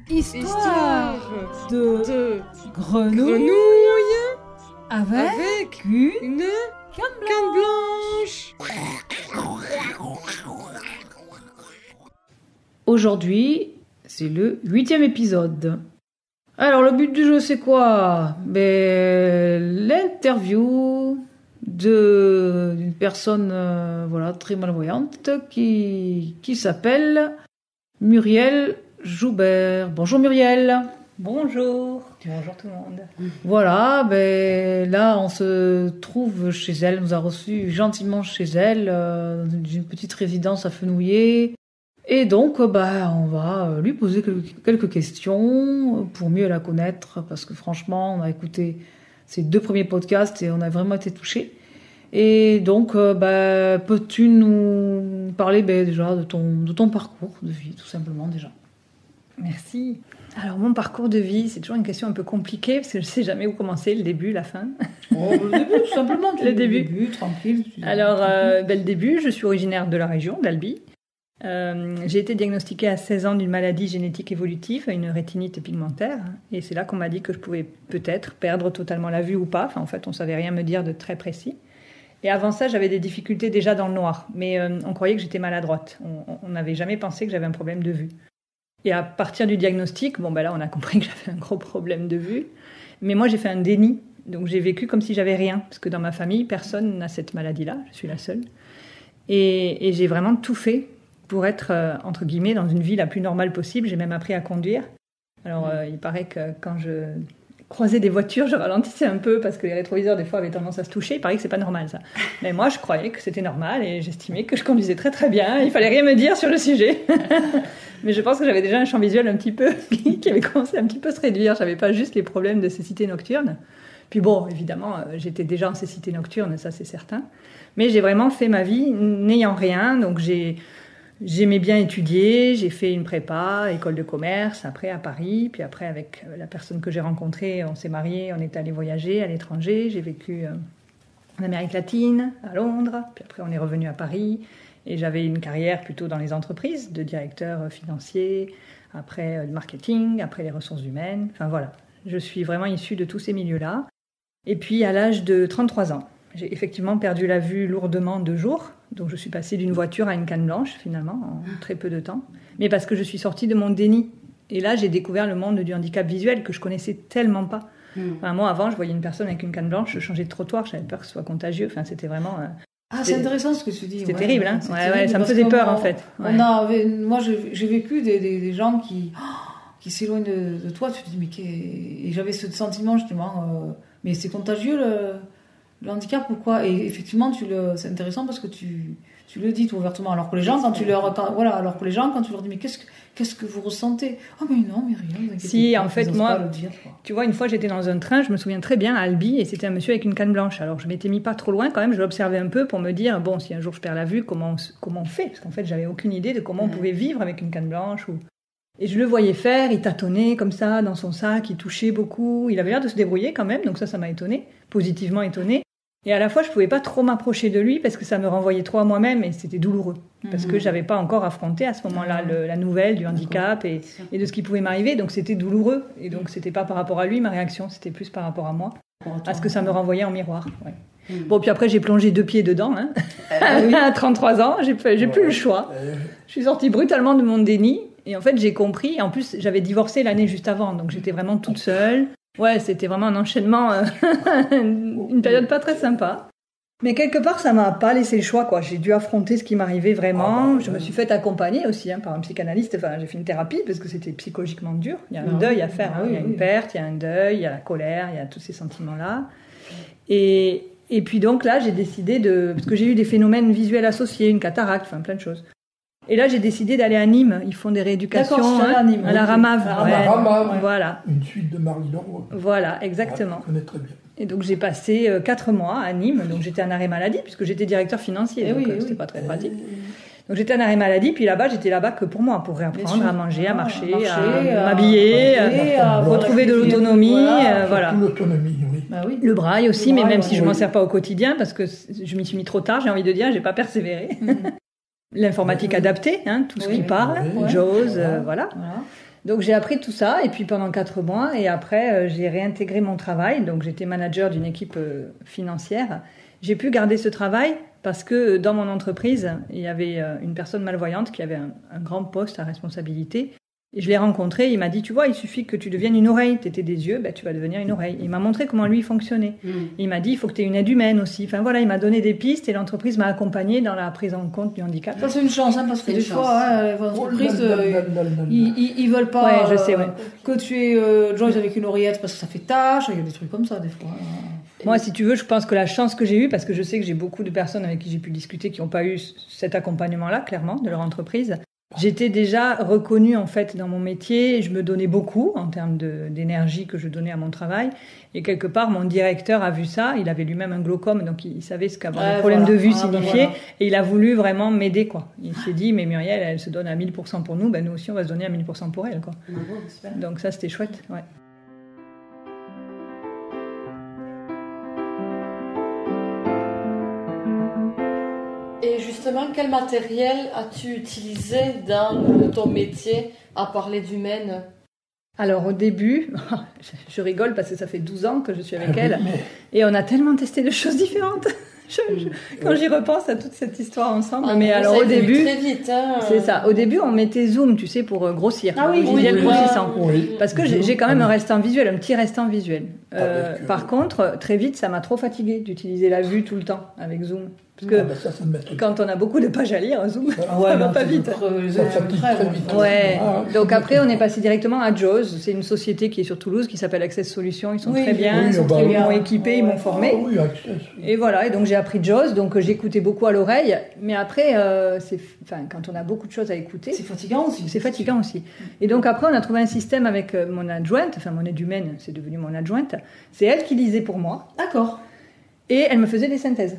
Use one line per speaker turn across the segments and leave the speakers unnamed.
Histoire de grenouille avec une canne blanche. Aujourd'hui, c'est le 8e épisode. Alors, le but du jeu, c'est quoi? L'interview d'une personne très malvoyante qui s'appelle Muriel Joubert. Bonjour Muriel.
Bonjour. Bonjour tout le monde.
Voilà, là on se trouve chez elle, nous a reçus gentiment chez elle, dans une petite résidence à Fenouillet. Et donc on va lui poser quelques questions pour mieux la connaître, parce que franchement on a écouté ses 2 premiers podcasts et on a vraiment été touchés. Et donc peux-tu nous parler déjà de ton parcours de vie, tout simplement déjà?
Merci. Alors mon parcours de vie, c'est toujours une question un peu compliquée parce que je ne sais jamais où commencer, le début, la fin.
Le début, tout simplement.
Le début,
tranquille.
Alors, le début, je suis originaire de la région, d'Albi. J'ai été diagnostiquée à 16 ans d'une maladie génétique évolutive, une rétinite pigmentaire. Et c'est là qu'on m'a dit que je pouvais peut-être perdre totalement la vue ou pas. Enfin, en fait, on ne savait rien me dire de très précis. Et avant ça, j'avais des difficultés déjà dans le noir. Mais on croyait que j'étais maladroite. On n'avait jamais pensé que j'avais un problème de vue. Et à partir du diagnostic, là, on a compris que j'avais un gros problème de vue. Mais moi, j'ai fait un déni. Donc, j'ai vécu comme si j'avais rien. Parce que dans ma famille, personne n'a cette maladie-là. Je suis la seule. Et j'ai vraiment tout fait pour être, entre guillemets, dans une vie la plus normale possible. J'ai même appris à conduire. Alors, il paraît que quand je croisais des voitures, je ralentissais un peu parce que les rétroviseurs, des fois, avaient tendance à se toucher. Il paraît que c'est pas normal, ça. Mais moi, je croyais que c'était normal et j'estimais que je conduisais très, très bien. Il fallait rien me dire sur le sujet. Mais je pense que j'avais déjà un champ visuel un petit peu qui avait commencé à un petit peu se réduire. J'avais pas juste les problèmes de cécité nocturne. Puis bon, évidemment, j'étais déjà en cécité nocturne, ça c'est certain. Mais j'ai vraiment fait ma vie n'ayant rien. Donc j'aimais bien étudier, j'ai fait une prépa, école de commerce, après à Paris. Puis après, avec la personne que j'ai rencontrée, on s'est mariés, on est allé voyager à l'étranger. J'ai vécu en Amérique latine, à Londres. Puis après, on est revenu à Paris. Et j'avais une carrière plutôt dans les entreprises, de directeur financier, après le marketing, après les ressources humaines. Enfin voilà, je suis vraiment issue de tous ces milieux-là. Et puis à l'âge de 33 ans, j'ai effectivement perdu la vue lourdement 2 jours. Donc je suis passée d'une voiture à une canne blanche finalement, en très peu de temps. Mais parce que je suis sortie de mon déni. Et là, j'ai découvert le monde du handicap visuel que je connaissais tellement pas. Enfin, moi, avant, je voyais une personne avec une canne blanche, je changeais de trottoir, j'avais peur que ce soit contagieux. Enfin, c'était vraiment...
c'est intéressant ce que tu dis.
C'était terrible, hein. Ouais, ça me faisait peur en fait. Ouais.
Moi, j'ai vécu des gens qui s'éloignent de toi. Tu te dis, et j'avais ce sentiment justement, mais c'est contagieux le handicap ou quoi? Et effectivement, c'est intéressant parce que tu le dis tout ouvertement. Alors que les gens, quand tu leur dis, mais qu'est-ce que vous ressentez? Oh mais non, mais rien.
Si, en fait, moi, tu vois, une fois j'étais dans un train, je me souviens très bien, à Albi, et c'était un monsieur avec une canne blanche. Alors je m'étais mis pas trop loin quand même, je l'observais un peu pour me dire, bon, si un jour je perds la vue, comment on fait? Parce qu'en fait, j'avais aucune idée de comment on pouvait vivre avec une canne blanche. Et je le voyais faire, il tâtonnait comme ça dans son sac, il touchait beaucoup. Il avait l'air de se débrouiller quand même, donc ça m'a étonnée, positivement étonnée. Et à la fois, je pouvais pas trop m'approcher de lui parce que ça me renvoyait trop à moi-même et c'était douloureux. Parce que j'avais pas encore affronté à ce moment-là la nouvelle du handicap et de ce qui pouvait m'arriver. Donc c'était douloureux. Et donc c'était pas par rapport à lui ma réaction, c'était plus par rapport à moi. À ce que ça me renvoyait en miroir. Ouais. Bon, puis après, j'ai plongé 2 pieds dedans. Hein. À 33 ans, j'ai plus le choix. Je suis sortie brutalement de mon déni. Et en fait, j'ai compris. En plus, j'avais divorcé l'année juste avant. Donc j'étais vraiment toute seule. Ouais, c'était vraiment un enchaînement, une période pas très sympa. Mais quelque part, ça m'a pas laissé le choix, quoi. J'ai dû affronter ce qui m'arrivait vraiment. Je me suis fait accompagner aussi par un psychanalyste. Enfin, j'ai fait une thérapie parce que c'était psychologiquement dur. Il y a un deuil à faire. Il y a une perte, il y a un deuil, il y a la colère, il y a tous ces sentiments-là. Et puis donc là, j'ai décidé parce que j'ai eu des phénomènes visuels associés, une cataracte, enfin plein de choses. Et là, j'ai décidé d'aller à Nîmes. Ils font des rééducations à la Ramave.
Ramave,
voilà.
Une suite de Marie Leroy.
Voilà, exactement.
Je connais très bien.
Et donc, j'ai passé 4 mois à Nîmes. Donc, j'étais en arrêt maladie puisque j'étais directeur financier. Donc, c'était pas très pratique. Donc j'étais en arrêt maladie, puis là-bas, j'étais là-bas que pour moi, pour réapprendre à manger, à marcher,
à
m'habiller,
à
retrouver de
réfléchir,
l'autonomie,
voilà.
Surtout l'autonomie, oui.
Bah oui.
Le braille aussi,
Le
mais
braille,
même si je m'en
oui.
sers pas au quotidien, parce que je m'y suis mis trop tard, j'ai envie de dire, j'ai pas persévéré. L'informatique adaptée, hein, tout ce
Oui.
qui parle,
Oui.
JAWS,
Voilà.
voilà.
Voilà.
Donc j'ai appris tout ça, et puis pendant 4 mois, et après j'ai réintégré mon travail, donc j'étais manager d'une équipe financière. J'ai pu garder ce travail parce que dans mon entreprise, il y avait une personne malvoyante qui avait un grand poste à responsabilité. Et je l'ai rencontré, il m'a dit, tu vois, il suffit que tu deviennes une oreille. Tu étais des yeux, ben, tu vas devenir une oreille. Il m'a montré comment lui fonctionnait. Il m'a dit, il faut que tu aies une aide humaine aussi. Enfin voilà, il m'a donné des pistes et l'entreprise m'a accompagné dans la prise en compte du handicap.
Ça, c'est une chance, hein, parce que
C'est
des
une
fois, les entreprises, ils veulent pas
Ouais, je sais, ouais.
que tu aies Joyce avec une oreillette parce que ça fait tâche. Il y a des trucs comme ça, des fois.
Moi, si tu veux, je pense que la chance que j'ai eue, parce que je sais que j'ai beaucoup de personnes avec qui j'ai pu discuter qui n'ont pas eu cet accompagnement-là, clairement, de leur entreprise. J'étais déjà reconnue, en fait, dans mon métier. Je me donnais beaucoup en termes d'énergie que je donnais à mon travail. Et quelque part, mon directeur a vu ça. Il avait lui-même un glaucome, donc il savait ce qu'avoir un problème de vue signifiait. Et il a voulu vraiment m'aider, quoi. Il s'est dit, mais Muriel, elle se donne à 1000% pour nous. Ben, nous aussi, on va se donner à 1000% pour elle, quoi. Donc ça, c'était chouette, ouais.
Et justement, quel matériel as-tu utilisé dans ton métier à parler d'humaine?
Alors au début, je rigole parce que ça fait 12 ans que je suis avec elle et on a tellement testé de choses différentes. Quand j'y repense à toute cette histoire ensemble, mais alors au début,
très vite, hein.
c'est ça. Au début, on mettait Zoom, tu sais, pour grossir,
Ah oui,
visuel
oui,
grossissant.
Oui.
Parce que j'ai quand même un restant visuel, un petit restant visuel.
Avec,
Par contre, très vite, ça m'a trop fatiguée d'utiliser la vue tout le temps avec Zoom. Parce que
Ça m'étonne.
quand on a beaucoup de pages à lire, Zoom,
Ah ouais,
ça va
non,
pas
c'est
vite.
Ça fatigue très vite.
Ouais.
Ah,
Donc après, on est passé directement à JAWS. C'est une société qui est sur Toulouse qui s'appelle Access Solutions. Ils sont
Oui,
très bien,
oui,
ils sont
bah
très
oui.
bien équipés, ils m'ont formé.
Ah oui, Access.
Et voilà. Et donc j'ai appris JAWS. Donc j'écoutais beaucoup à l'oreille. Mais après, quand on a beaucoup de choses à écouter,
C'est fatigant aussi.
c'est fatigant aussi. Et donc après, on a trouvé un système avec mon adjointe, enfin mon aide humaine, c'est devenu mon adjointe. C'est elle qui lisait pour moi
D'accord.
et elle me faisait des synthèses.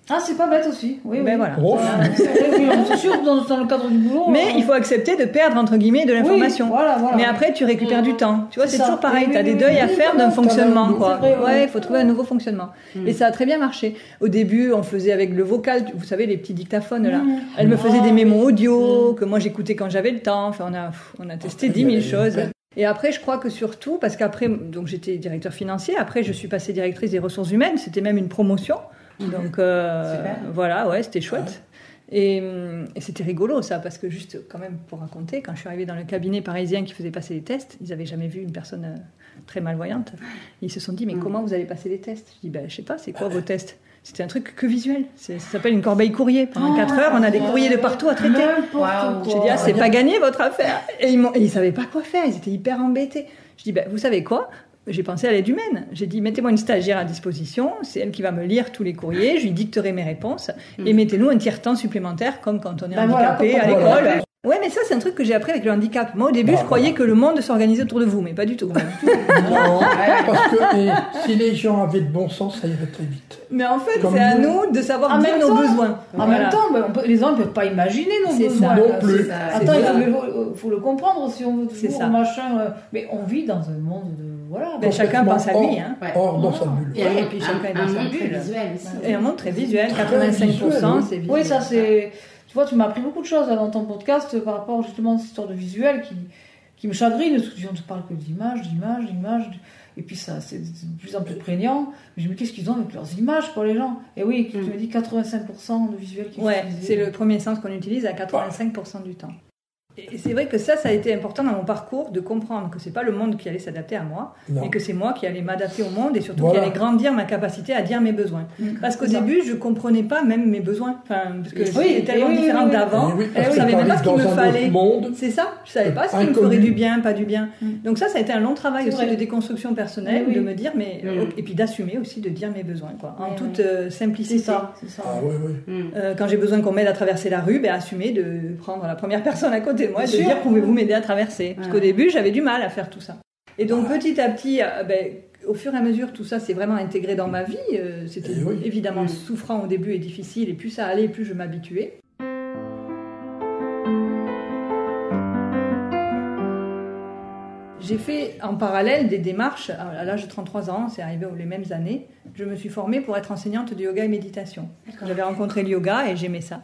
Ah, c'est pas bête aussi. Oui,
Ben
oui.
voilà.
Oh.
Oui, c'est sûr, dans le cadre du boulot.
Mais il faut accepter de perdre, entre guillemets, de l'information.
Oui, voilà.
Mais après, tu récupères du temps. Tu vois,
C'est
c'est
ça.
toujours pareil.
Oui,
Tu as
oui,
des
oui,
deuils
oui,
à
oui,
faire
voilà,
d'un
t'as
fonctionnement,
raison.
quoi.
C'est vrai,
Ouais,
oui.
il faut trouver un nouveau fonctionnement. Et ça a très bien marché. Au début, on faisait avec le vocal, vous savez, les petits dictaphones, là. Elle me faisait des mémos audio que moi j'écoutais quand j'avais le temps. Enfin, on a testé 10 000 choses. Et après, je crois que surtout, parce qu'après, donc j'étais directeur financier, après je suis passée directrice des ressources humaines, c'était même une promotion. Donc voilà, ouais, c'était chouette. Et c'était rigolo ça, parce que juste quand même pour raconter, quand je suis arrivée dans le cabinet parisien qui faisait passer les tests, ils n'avaient jamais vu une personne très malvoyante. Ils se sont dit, mais comment vous allez passer les tests? Je dis, ben, je sais pas, c'est quoi vos tests? C'était un truc que visuel. Ça s'appelle une corbeille courrier. Pendant 4 heures, on a des courriers de partout à traiter.
N'importe
J'ai
quoi.
dit, ah, c'est pas gagné votre affaire. Et ils savaient pas quoi faire, ils étaient hyper embêtés. Je dis, ben, vous savez quoi? J'ai pensé à l'aide humaine. J'ai dit, mettez-moi une stagiaire à disposition, c'est elle qui va me lire tous les courriers, je lui dicterai mes réponses, et mettez-nous un tiers-temps supplémentaire, comme quand on est handicapé à l'école.
voilà.
Ouais, mais ça, c'est un truc que j'ai appris avec le handicap. Moi, au début, je croyais que le monde s'organisait autour de vous, mais pas du tout.
Non, parce que si les gens avaient de bon sens, ça irait très vite.
Mais en fait,
Comme
c'est à
nous.
nous de savoir
En
dire
même
nos
temps,
besoins.
En
Voilà.
même temps, les gens ne peuvent pas imaginer nos
C'est
besoins.
ça.
Non
là.
plus.
C'est-
C'est
Attends,
ça.
il faut le comprendre si on veut
C'est
toujours
ça.
machin. Mais on vit dans un monde de. Voilà.
Ben, chacun pense à lui. Hein.
Ouais.
Or, dans sa bulle.
Et,
Ouais, et puis chacun est dans sa
monde très
bulle.
visuel aussi.
Et un monde très visuel,
Très
85%,
visuel,
c'est visuel.
Oui, ça c'est. Tu vois, tu m'as appris beaucoup de choses là, dans ton podcast par rapport justement à cette histoire de visuel qui me chagrine. Parce que on ne parle que d'images. Et puis ça, c'est de plus en plus prégnant. Mais je me dis, qu'est-ce qu'ils ont avec leurs images, quoi, les gens? Et oui, tu me dis 85% de visuel qui est
Ouais,
utilisé.
c'est le premier sens qu'on utilise à 85% du temps. Et c'est vrai que ça a été important dans mon parcours de comprendre que c'est pas le monde qui allait s'adapter à moi,
Non.
mais que c'est moi qui allais m'adapter au monde et surtout
Voilà.
qui allait grandir ma capacité à dire mes besoins. Parce qu'au
C'est ça.
début, je comprenais pas même mes besoins. Enfin, parce que
Oui,
j'étais tellement
oui,
différente
oui.
d'avant.
Et oui,
Je
parce que
savais même pas
t'arrives
ce qu'il
dans
me
un
fallait.
autre monde.
C'est ça, je savais pas ce qui me
Inconnu.
ferait du bien, pas du bien.
Mm.
Donc ça a été un long travail
C'est
aussi
vrai.
de déconstruction personnelle,
Oui, oui.
de me dire, mais et puis d'assumer aussi de dire mes besoins, quoi, en
Oui,
toute
c'est
simplicité.
ça.
Ah oui, oui.
Quand j'ai besoin qu'on m'aide à traverser la rue, assumer de prendre la première personne à côté de moi et de
Bien sûr.
dire pouvez-vous m'aider à traverser. Parce
Ouais.
qu'au début, j'avais du mal à faire tout ça. Et donc petit à petit, au fur et à mesure, tout ça s'est vraiment intégré dans ma vie. C'était
Eh oui.
évidemment souffrant au début et difficile, et plus ça allait, plus je m'habituais. J'ai fait en parallèle des démarches. À l'âge de 33 ans, c'est arrivé les mêmes années. Je me suis formée pour être enseignante de yoga et méditation. J'avais rencontré le yoga et j'aimais ça.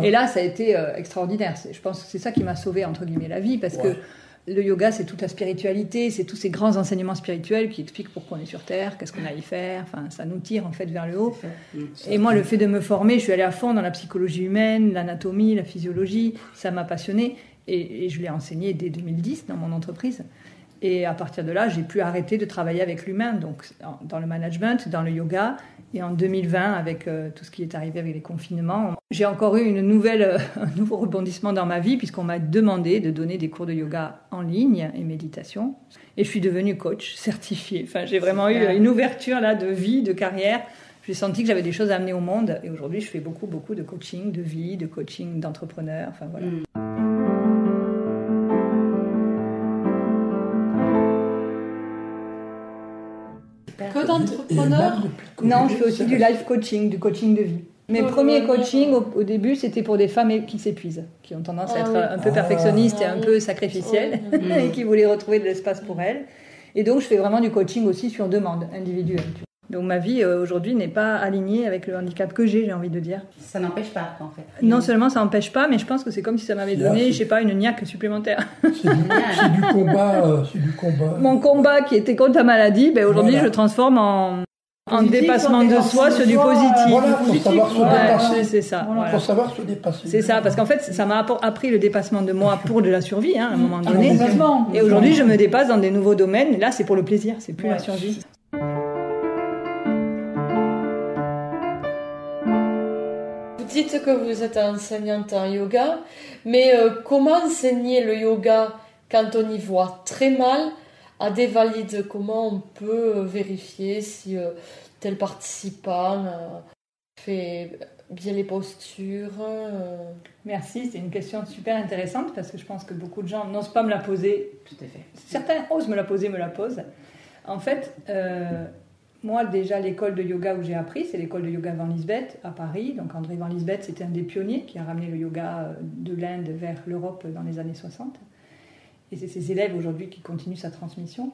Et là, ça a été extraordinaire. Je pense que c'est ça qui m'a sauvée, entre guillemets, la vie, parce que le yoga, c'est toute la spiritualité, c'est tous ces grands enseignements spirituels qui expliquent pourquoi on est sur Terre, qu'est-ce qu'on a à y faire. Enfin, ça nous tire en fait vers le haut. Et moi, le fait de me former, je suis allée à fond dans la psychologie humaine, l'anatomie, la physiologie. Ça m'a passionnée et je l'ai enseigné dès 2010 dans mon entreprise. Et à partir de là, j'ai pu arrêter de travailler avec l'humain, donc dans le management, dans le yoga. Et en 2020, avec tout ce qui est arrivé avec les confinements, j'ai encore eu un nouveau rebondissement dans ma vie, puisqu'on m'a demandé de donner des cours de yoga en ligne et méditation. Et je suis devenue coach certifiée. Enfin, j'ai vraiment eu une ouverture là, de vie, de carrière. J'ai senti que j'avais des choses à amener au monde. Et aujourd'hui, je fais beaucoup de coaching de vie, de coaching d'entrepreneurs. Enfin, voilà.
Que d'entrepreneurs?
Non, je fais aussi du life coaching, du coaching de vie. Mes premiers coachings au début, c'était pour des femmes qui s'épuisent, qui ont tendance à être un peu perfectionnistes et un peu sacrificielles, et qui voulaient retrouver de l'espace pour elles. Et donc, je fais vraiment du coaching aussi sur demande, individuelle. Donc, ma vie aujourd'hui n'est pas alignée avec le handicap que j'ai envie de dire.
Ça n'empêche pas, en fait.
Non seulement ça n'empêche pas, mais je pense que c'est comme si ça m'avait donné, je sais pas, une niaque supplémentaire.
C'est du combat,
Mon combat qui était contre la maladie, aujourd'hui, je le transforme en dépassement de soi sur du positif.
Voilà, faut savoir se dépasser.
C'est ça.
Voilà. Faut savoir se dépasser.
C'est ça, parce qu'en fait, ça m'a appris le dépassement de moi pour de la survie, à un moment donné.
Complètement.
Et aujourd'hui, je me dépasse dans des nouveaux domaines. Là, c'est pour le plaisir, c'est plus la survie.
Vous dites que vous êtes enseignante en yoga, mais comment enseigner le yoga quand on y voit très mal à des valides? Comment on peut vérifier si tel participant fait bien les postures?
Merci, c'est une question super intéressante parce que je pense que beaucoup de gens n'osent pas me la poser.
Tout à fait.
Certains osent me la poser, me la posent. En fait, moi déjà l'école de yoga où j'ai appris, c'est l'école de yoga Van Lisbeth à Paris. Donc André Van Lisbeth, c'était un des pionniers qui a ramené le yoga de l'Inde vers l'Europe dans les années 60. Et c'est ses élèves aujourd'hui qui continuent sa transmission.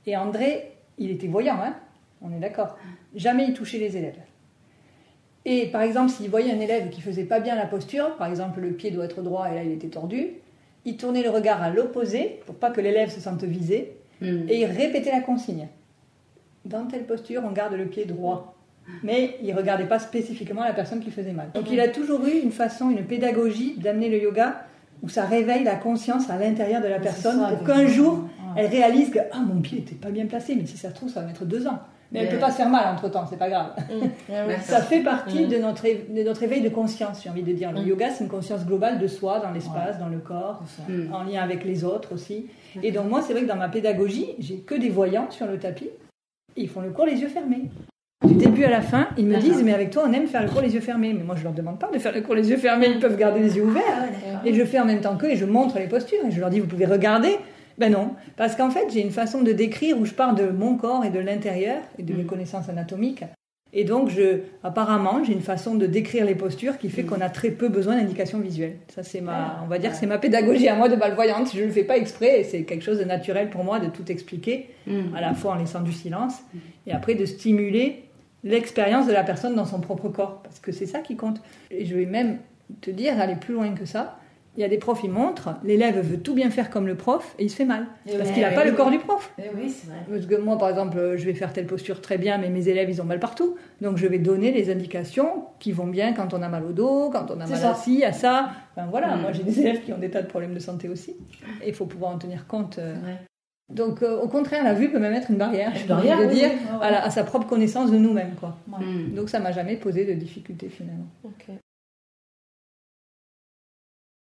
Et André, il était voyant, hein, on est d'accord. Jamais il touchait les élèves. Et par exemple, s'il voyait un élève qui faisait pas bien la posture, par exemple le pied doit être droit et là il était tordu, il tournait le regard à l'opposé pour pas que l'élève se sente visé et il répétait la consigne. Dans telle posture, on garde le pied droit. Mais il ne regardait pas spécifiquement la personne qui faisait mal. Donc il a toujours eu une façon, une pédagogie d'amener le yoga où ça réveille la conscience à l'intérieur de la personne pour qu'un jour, elle réalise que « Ah, mon pied n'était pas bien placé, mais si ça se trouve, ça va mettre 2 ans. » Mais elle ne peut pas se faire mal entre-temps, c'est pas grave. Ça fait partie de notre éveil de conscience, j'ai envie de dire. Le yoga, c'est une conscience globale de soi, dans l'espace, dans le corps, en lien avec les autres aussi. Et donc moi, c'est vrai que dans ma pédagogie, j'ai que des voyants sur le tapis. Et ils font le cours les yeux fermés. Du début à la fin, ils me disent « Mais avec toi, on aime faire le cours les yeux fermés. » Mais moi, je leur demande pas de faire le cours les yeux fermés. Ils peuvent garder les yeux ouverts. Et je fais en même temps qu'eux et je montre les postures. Et je leur dis « Vous pouvez regarder ?» Ben non. Parce qu'en fait, j'ai une façon de décrire où je parle de mon corps et de l'intérieur et de mes connaissances anatomiques. Et donc, apparemment, j'ai une façon de décrire les postures qui fait qu'on a très peu besoin d'indications visuelles. Ça, on va dire, c'est ma pédagogie à moi de malvoyante. Je ne le fais pas exprès et c'est quelque chose de naturel pour moi de tout expliquer, à la fois en laissant du silence et après de stimuler l'expérience de la personne dans son propre corps. Parce que c'est ça qui compte. Et je vais même te dire, aller plus loin que ça. Il y a des profs, ils montrent, l'élève veut tout bien faire comme le prof et il se fait mal. Parce qu'il n'a pas le corps du prof.
Oui, c'est vrai.
Parce que moi, par exemple, je vais faire telle posture très bien, mais mes élèves, ils ont mal partout. Donc, je vais donner les indications qui vont bien quand on a mal au dos, quand on a mal à ci, à ça. Enfin, voilà, moi, j'ai des élèves qui ont des tas de problèmes de santé aussi. Et il faut pouvoir en tenir compte. Donc, au contraire, la vue peut même être une barrière. À sa propre connaissance de nous-mêmes, quoi. Donc, ça m'a jamais posé de difficulté, finalement.